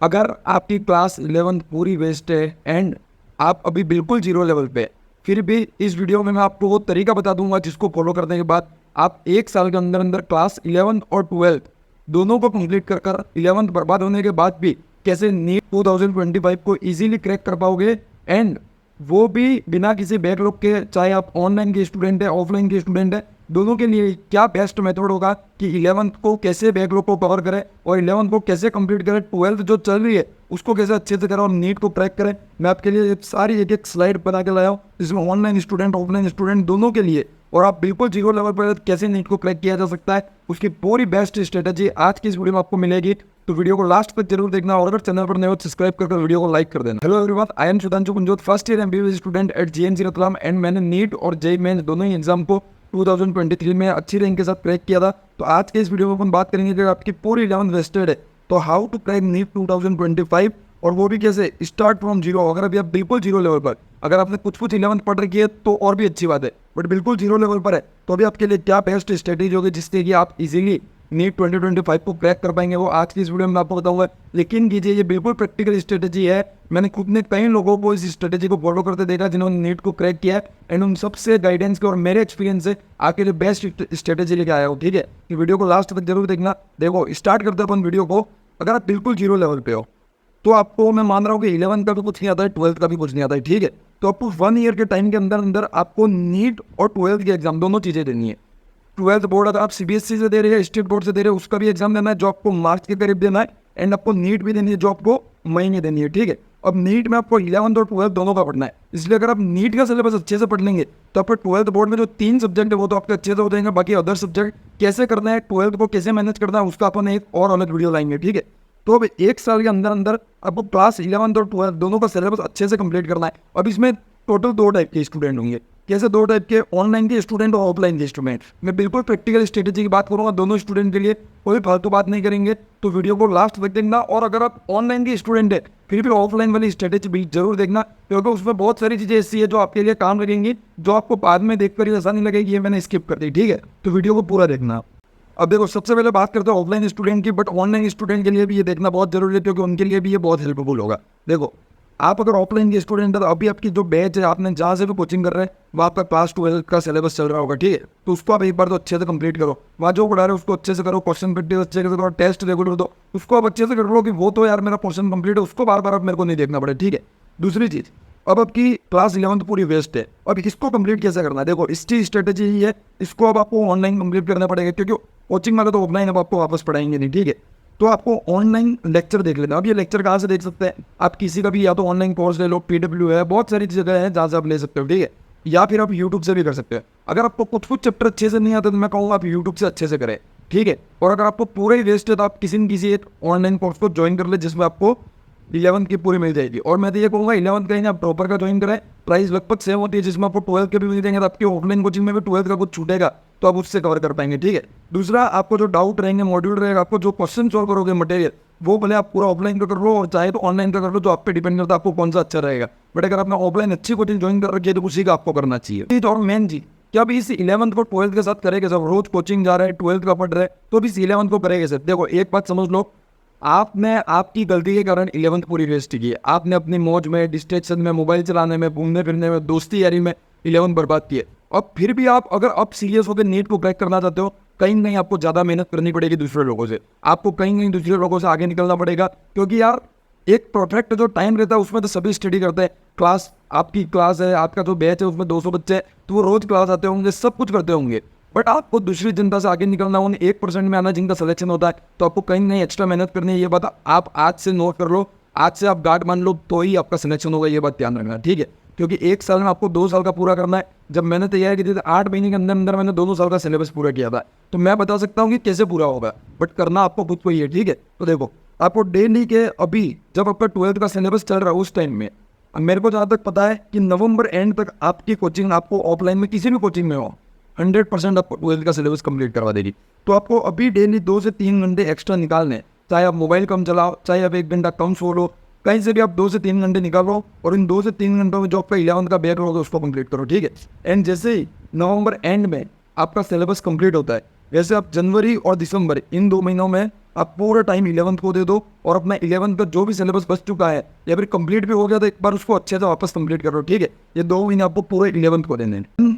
अगर आपकी क्लास 11 पूरी वेस्ट है एंड आप अभी बिल्कुल जीरो लेवल पे, फिर भी इस वीडियो में मैं आपको वो तरीका बता दूंगा जिसको फॉलो करने के बाद आप एक साल के अंदर अंदर क्लास 11 और 12 दोनों को कंप्लीट कर कर 11th बर्बाद होने के बाद भी कैसे नीट 2025 को इजीली क्रैक कर पाओगे, एंड वो भी बिना किसी बैकलॉग के। चाहे आप ऑनलाइन के स्टूडेंट है, ऑफलाइन के स्टूडेंट है, दोनों के लिए क्या बेस्ट मेथड होगा कि 11th को कैसे बैकलॉग को कवर करें और 11th को कैसे कंप्लीट करें, 12th जो चल रही है उसको कैसे अच्छे से करें और नीट को क्रैक करें। मैं आपके लिए सारी एक एक स्लाइड बना के लाया हूँ जिसमें ऑनलाइन स्टूडेंट ऑफलाइन स्टूडेंट दोनों के लिए, और आप बिल्कुल जीरो लेवल पर कैसे नीट को क्रैक किया जा सकता है उसकी पूरी बेस्ट स्ट्रेटेजी आज की इस वीडियो में आपको मिलेगी। तो वीडियो को लास्ट तक जरूर देखना और अगर चैनल पर नए हो सब्सक्राइब कर वीडियो को लाइक कर देना। Hello everyone, I am Sudhanshu Kunjot, first year MBBS student at GNC Ratlam, and मैंने नीट और जेईई मेंस दोनों ही एग्जाम को 2023 में अच्छी रैंक के साथ क्रैक किया था। तो आज के इस वीडियो में अपन बात करेंगे कि आपकी पूरी 11th वेस्टेड है तो हाउ टू क्रैक नीट 2025, और वो भी कैसे स्टार्ट फ्रॉम जीरो। अगर अभी आप बिल्कुल जीरो लेवल पर, अगर आपने कुछ 11th पढ़ रखी है तो और भी अच्छी बात है, बट बिल्कुल जीरो लेवल पर है तो अभी आपके लिए क्या बेस्ट स्ट्रेटेजी होगी जिससे कि आप इजीली नीट 2025 को क्रैक कर पाएंगे, वो आज की इस वीडियो में आपको बताऊंगा। लेकिन कीजिए, ये बिल्कुल प्रैक्टिकल स्ट्रेटेजी है। मैंने खुद ने कई लोगों को इस स्ट्रेटेजी को फॉलो करते देखा जिन्होंने नीट को क्रैक किया है, एंड उन सबसे गाइडेंस के और मेरे एक्सपीरियंस से आपके लिए बेस्ट स्ट्रेटेजी लेके आया हूँ। ठीक है, ये वीडियो को लास्ट तक जरूर देखना। देखो, स्टार्ट करते हैं अपन वीडियो को। अगर आप बिल्कुल जीरो लेवल पे हो तो आपको मैं मान रहा हूँ कि 11th का भी कुछ नहीं आता है, 12th का भी कुछ नहीं आता है। ठीक है, तो आपको 1 ईयर के टाइम के अंदर अंदर आपको नीट और 12th के एग्जाम दोनों चीज़ें देनी है। 12th बोर्ड अगर आप सीबीएसई से दे रहे हैं, स्टेट बोर्ड से दे रहे हैं, उसका भी एग्जाम देना है जो आपको मार्च के करीब देना है, एंड आपको नीट भी देनी है जो आपको मई में देनी है। ठीक है, अब नीट में आपको 11th और 12th दोनों का पढ़ना है, इसलिए अगर आप नीट का सिलेबस अच्छे से पढ़ लेंगे तो आपको 12th बोर्ड में जो 3 सब्जेक्ट है वो तो आपके अच्छे से हो जाएंगे। बाकी अदर सब्जेक्ट कैसे करना है, 12th को कैसे मैनेज करना है, उसका अपन एक और अलग वीडियो लाएंगे। ठीक है, तो अब एक साल के अंदर अंदर आपको क्लास 11th और 12th दोनों का सिलेबस अच्छे से कंप्लीट करना है। अब इसमें टोटल 2 टाइप के स्टूडेंट होंगे। कैसे 2 टाइप के? ऑनलाइन के स्टूडेंट और ऑफलाइन के स्टूडेंट। मैं बिल्कुल प्रैक्टिकल स्ट्रेटेजी की बात करूंगा दोनों स्टूडेंट के लिए, कोई फालतू बात नहीं करेंगे, तो वीडियो को लास्ट तक देखना। और अगर आप ऑनलाइन के स्टूडेंट है फिर भी ऑफलाइन वाली स्ट्रेटेजी भी जरूर देखना, क्योंकि उसमें बहुत सारी चीज़ें ऐसी है जो आपके लिए काम लगेंगी, जो आपको बाद में देखकर ही आसानी लगेगी। ये मैंने स्किप कर दी। ठीक है, तो वीडियो को पूरा देखना। अब देखो, सबसे पहले बात करते हैं ऑफलाइन स्टूडेंट की, बट ऑनलाइन स्टूडेंट के लिए भी ये देखना बहुत जरूरी है क्योंकि उनके लिए भी ये बहुत हेल्पफुल होगा। देखो, आप अगर ऑफलाइन के स्टूडेंट है तो अभी आपकी जो बैच है, आपने जहाँ से भी कोचिंग कर रहे हैं वहाँ आपका क्लास 12 का सिलेबस चल रहा होगा। ठीक है, तो उसको आप एक बार तो अच्छे से कंप्लीट करो। वहाँ जो पढ़ा रहे हो उसको अच्छे से करो, क्वेश्चन प्रैक्टिस अच्छे से करो, टेस्ट रेगुलर दो, उसको आप अच्छे से कर लो कि वो तो यार मेरा पोर्शन कंप्लीट है, उसको बार बार अब मेरे को नहीं देखना पड़े। ठीक है, दूसरी चीज़, अब आपकी क्लास 11th पूरी वेस्ट है, अब इसको कंप्लीट कैसे करना है? देखो, इसकी स्ट्रेटेजी ही है, इसको अब आपको ऑनलाइन कंप्लीट करना पड़ेगा क्योंकि कोचिंग वाले तो ऑफलाइन अब आपको वापस पढ़ाएंगे नहीं। ठीक है, तो आपको ऑनलाइन लेक्चर देख लेना। अब ये लेक्चर कहाँ से देख सकते हैं? आप किसी का भी या तो ऑनलाइन कोर्स ले लो, पीडब्ल्यू है, बहुत सारी जगह है जहाँ से आप ले सकते हो। ठीक है, या फिर आप यूट्यूब से भी कर सकते हो। अगर आपको कुछ चैप्टर अच्छे से नहीं आते तो मैं कहूँगा आप यूट्यूब से अच्छे से करें। ठीक है, और अगर आपको पूरा ही वेस्ट है तो आप किसी न किसी एक ऑनलाइन कोर्स को ज्वाइन कर ले जिसमें आपको 11th की पूरी मिल जाएगी। और मैं तो ये कहूँगा 11th का ही आप प्रॉपर का ज्वाइन करें, प्राइस लगभग सेम होती है, जिसमें आपको 12th के भी मिल जाएंगे, तो आपकी ऑफलाइन कोचिंग में भी 12th का कुछ छूटेगा तो आप उससे कवर कर पाएंगे। ठीक है, दूसरा, आपको जो डाउट रहेंगे, मॉड्यूल रहेगा, आपको जो क्वेश्चन सॉल्व करोगे मटेरियल, वो भले आप पूरा ऑफलाइन का कर लो और चाहे तो ऑनलाइन का कर लो, जो आप पे डिपेंड करता है आपको कौन सा अच्छा रहेगा। बट अगर आपने ऑफलाइन अच्छी कोचिंग ज्वाइन कर रखी है तो उसी का आपको करना चाहिए। और मेन जी, क्या अभी इस 11th को 12th के साथ करेंगे सब? रोज कोचिंग जा रहे हैं, 12th का पढ़ रहे हैं, तो अभी इस 11th को करेंगे सर। देखो, एक बात समझ लो, आपने आपकी गलती के कारण 11th पूरी वेस्ट की है। आपने अपनी मौज में, डिस्ट्रैक्शन में, मोबाइल चलाने में, घूमने फिरने में, दोस्ती यारी में 11th बर्बाद की है। अब फिर भी आप अगर अब सीरियस होकर नीट को क्रैक करना चाहते हो, कहीं ना कहीं आपको ज़्यादा मेहनत करनी पड़ेगी दूसरे लोगों से, आपको कहीं कहीं दूसरे लोगों से आगे निकलना पड़ेगा। क्योंकि यार, एक परफेक्ट जो टाइम रहता है उसमें तो सभी स्टडी करते हैं। क्लास, आपकी क्लास है, आपका जो बैच है उसमें 200 बच्चे हैं, तो वो रोज़ क्लास आते होंगे, सब कुछ करते होंगे, बट आपको दूसरी जनता से आगे निकलना, उन 1% में आना जिनका सिलेक्शन होता है, तो आपको कहीं नहीं एक्स्ट्रा मेहनत करनी है। ये बात आप आज से नोट कर लो, आज से आप गार्ड मान लो तो ही आपका सिलेक्शन होगा, ये बात ध्यान रखना। ठीक है, क्योंकि एक साल में आपको 2 साल का पूरा करना है। जब मैंने तैयारी की थी 8 महीने के अंदर अंदर मैंने दोनों साल का सिलेबस पूरा किया था, तो मैं बता सकता हूँ कि कैसे पूरा होगा, बट करना आपको खुद को ही है। ठीक है, तो देखो, आपको डेली के अभी जब आपका 12th का सिलेबस चल रहा है उस टाइम में, मेरे को जहाँ तक पता है कि नवंबर एंड तक आपकी कोचिंग, आपको ऑफलाइन में किसी भी कोचिंग में हो, 100% आपको 12th का सिलेबस कंप्लीट करवा देगी। तो आपको अभी डेली 2 से 3 घंटे एक्स्ट्रा निकालने, चाहे आप मोबाइल कम चलाओ, चाहे आप 1 घंटा कम सो लो, कहीं से भी आप 2 से 3 घंटे निकालो, और इन 2 से 3 घंटों में जो आपका 11th का बैक होगा उसको कंप्लीट करो। ठीक है, एंड जैसे ही नवंबर एंड में आपका सिलेबस कंप्लीट होता है, वैसे आप जनवरी और दिसंबर इन 2 महीनों में आप पूरा टाइम 11th को दे दो और अपना 11th का जो भी सिलेबस बच चुका है या फिर कंप्लीट भी हो गया तो एक बार उसको अच्छे से वापस कंप्लीट करो, ठीक है। ये 2 महीने आपको पूरे 11th को देने हैं।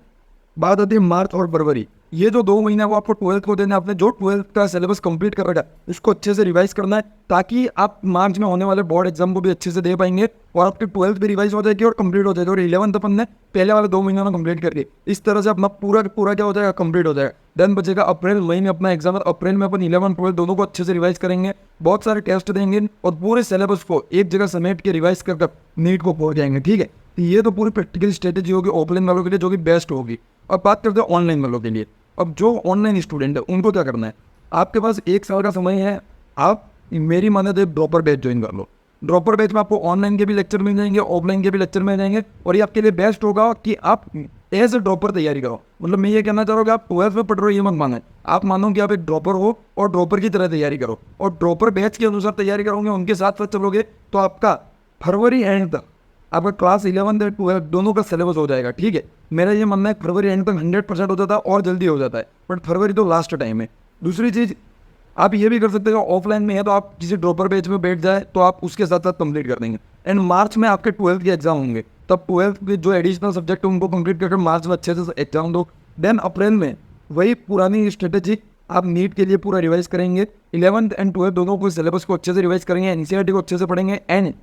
बात आती है मार्च और फरवरी, ये जो 2 महीना वो आपको 12th को देना है। आपने जो 12th का सिलेबस कंप्लीट कर रखा है उसको अच्छे से रिवाइज करना है, ताकि आप मार्च में होने वाले बोर्ड एग्जाम को भी अच्छे से दे पाएंगे और आपकी 12th भी रिवाइज हो जाएगी और कंप्लीट हो जाएगी। और 11th अपन ने पहले वाले 2 महीनों में कंप्लीट कर दी, इस तरह से अपना पूरा क्या हो जाएगा, कंप्लीट हो जाएगा। देन बचेगा अप्रैल, मई में अपना एग्जाम है। अप्रैल में अपन 11 12 दोनों को अच्छे से रिवाइज करेंगे, बहुत सारे टेस्ट देंगे और पूरे सिलेबस को एक जगह समेट के रिवाइज कर नीट को पहुंच जाएंगे, ठीक है। तो ये तो पूरी प्रैक्टिकल स्ट्रेटेजी होगी ऑफलाइन वालों के लिए, जो कि बेस्ट होगी। अब बात करते हैं ऑनलाइन वालों के लिए। अब जो ऑनलाइन स्टूडेंट है उनको क्या करना है, आपके पास 1 साल का समय है। आप मेरी माने तो ड्रॉपर बैच ज्वाइन कर लो। ड्रॉपर बैच में आपको ऑनलाइन के भी लेक्चर मिल जाएंगे, ऑफलाइन के भी लेक्चर मिल जाएंगे और ये आपके लिए बेस्ट होगा कि आप एज ए ड्रॉपर तैयारी करो। मतलब मैं ये कहना चाह रहा हूँ कि आप 12th में पढ़ रहे हो ये मत माने, आप मानो कि आप एक ड्रॉपर हो और ड्रॉपर की तरह तैयारी करो और ड्रॉपर बैच के अनुसार तैयारी करोगे, उनके साथ साथ चलोगे तो आपका फरवरी एंड तक आपका क्लास 11 और 12 दोनों का सिलेबस हो जाएगा, ठीक है। मेरा ये मानना है फरवरी एंड तक 100% हो जाता है और जल्दी हो जाता है, बट फरवरी तो लास्ट टाइम है। दूसरी चीज़ आप ये भी कर सकते हो, ऑफलाइन में है तो आप किसी ड्रॉपर बैच में बैठ जाए तो आप उसके साथ साथ कंप्लीट कर देंगे। एंड मार्च में आपके 12th के एग्जाम होंगे, तब 12th के जो एडिशनल सब्जेक्ट है उनको कंप्लीट करके मार्च में अच्छे से एग्जाम दो। देन अप्रैल में वही पुरानी स्ट्रेटेजी आप नीट के लिए पूरा रिवाइज करेंगे। 11th एंड 12th दोनों को सिलेबस को अच्छे से रिवाइज करेंगे, एनसीईआरटी को अच्छे से पढ़ेंगे एंड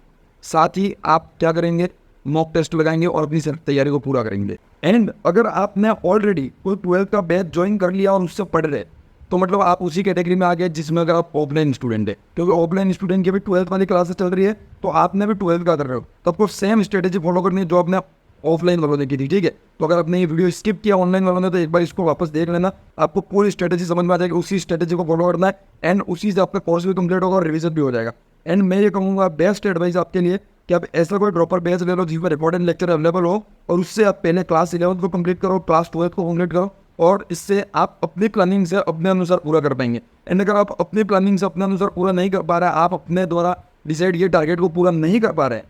साथ ही आप क्या करेंगे, मॉक टेस्ट लगाएंगे और अपनी सेल्फ तैयारी को पूरा करेंगे। एंड अगर आपने ऑलरेडी कोई 12th का बैच ज्वाइन कर लिया और उससे पढ़ रहे तो मतलब आप उसी कैटेगरी में आ गए जिसमें अगर आप ऑफलाइन स्टूडेंट है, क्योंकि ऑफलाइन स्टूडेंट की भी 12th वाली क्लासेस चल रही है तो आपने भी 12th का कर रहे हो, तो आपको सेम स्ट्रेटेजी फॉलो करनी है जो आपने ऑफलाइन वालों ने की थी, ठीक है। तो अगर आपने ये वीडियो स्किप किया ऑनलाइन वालों ने तो एक बार इसको वापस देख लेना, आपको पूरी स्ट्रेटेजी समझ में आ जाएगी। उसी स्ट्रेटेजी को फॉलो करना है एंड उसी से आपका कोर्स भी कंप्लीट होगा और रिविजन भी हो जाएगा। एंड मैं ये कहूँगा बेस्ट एडवाइस आपके लिए कि आप ऐसा कोई ड्रॉपर बैच ले लो जिसमें रिकॉर्डेड लेक्चर अवेलेबल हो और उससे आप पहले क्लास 11 को कंप्लीट करो, क्लास 12 को कंप्लीट करो और इससे आप अपनी प्लानिंग से अपने अनुसार पूरा कर पाएंगे। एंड अगर आप अपनी प्लानिंग से अपने अनुसार पूरा नहीं कर पा रहे हैं, आप अपने द्वारा डिसाइड किए टारगेट को पूरा नहीं कर पा रहे हैं,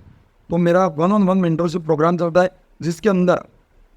तो मेरा 1-on-1 मेंटरशिप प्रोग्राम चलता है जिसके अंदर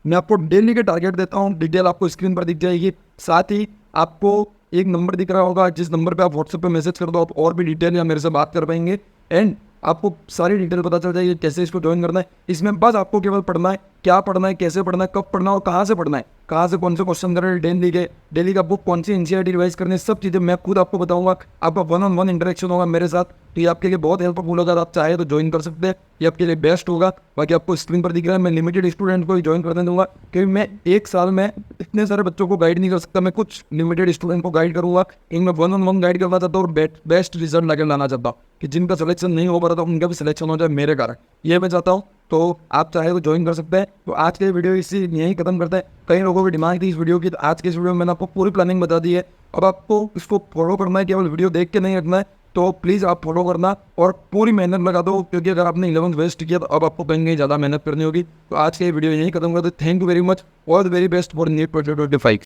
मैं आपको डेली के टारगेट देता हूँ। डिटेल आपको स्क्रीन पर दिख जाएगी, साथ ही आपको एक नंबर दिख रहा होगा जिस नंबर पे आप व्हाट्सएप पे मैसेज कर दो, आप और भी डिटेल या मेरे से बात कर पाएंगे एंड आपको सारी डिटेल पता चल जाएगी कैसे इसको ज्वाइन करना है। इसमें बस आपको केवल पढ़ना है, क्या पढ़ना है, कैसे पढ़ना है, कब पढ़ना है और कहाँ से पढ़ना है, कहाँ से कौन से क्वेश्चन करने हैं, डेली का बुक कौन सी एनसीईआरटी रिवाइज करनी है, सब चीज़ें मैं खुद आपको बताऊंगा। आपका 1-on-1 इंटरेक्शन होगा मेरे साथ, तो ये आपके लिए बहुत हेल्पफुल होगा। आप चाहे तो ज्वाइन कर सकते हैं, ये आपके लिए बेस्ट होगा। बाकी आपको स्क्रीन पर दिख रहा है, मैं लिमिटेड स्टूडेंट को ही ज्वाइन करने दूंगा क्योंकि मैं 1 साल में इतने सारे बच्चों को गाइड नहीं कर सकता। मैं कुछ लिमिटेड स्टूडेंट को गाइड करूँगा, इनमें 1-on-1 गाइड करना चाहता हूँ और बेस्ट रिजल्ट लेकर लाना चाहता हूँ कि जिनका सिलेक्शन नहीं हो पा रहा था उनका भी सिलेक्शन हो जाए मेरे कारण, ये मैं चाहता हूँ। तो आप चाहे तो ज्वाइन कर सकते हैं। तो आज के वीडियो इसी यहीं खत्म करते हैं। कई लोगों की डिमांड थी इस वीडियो की, तो आज के इस वीडियो में मैंने आपको पूरी प्लानिंग बता दी है। अब आपको इसको फॉलो करना है, केवल वीडियो देख के नहीं रखना है। तो प्लीज़ आप फॉलो करना और पूरी मेहनत लगा दो, क्योंकि अगर आपने 11th वेस्ट किया तो अब आपको कहीं ज़्यादा मेहनत करनी होगी। तो आज के वीडियो यहीं खत्म करते हैं। Thank you very much, all the very best for NEET 2025।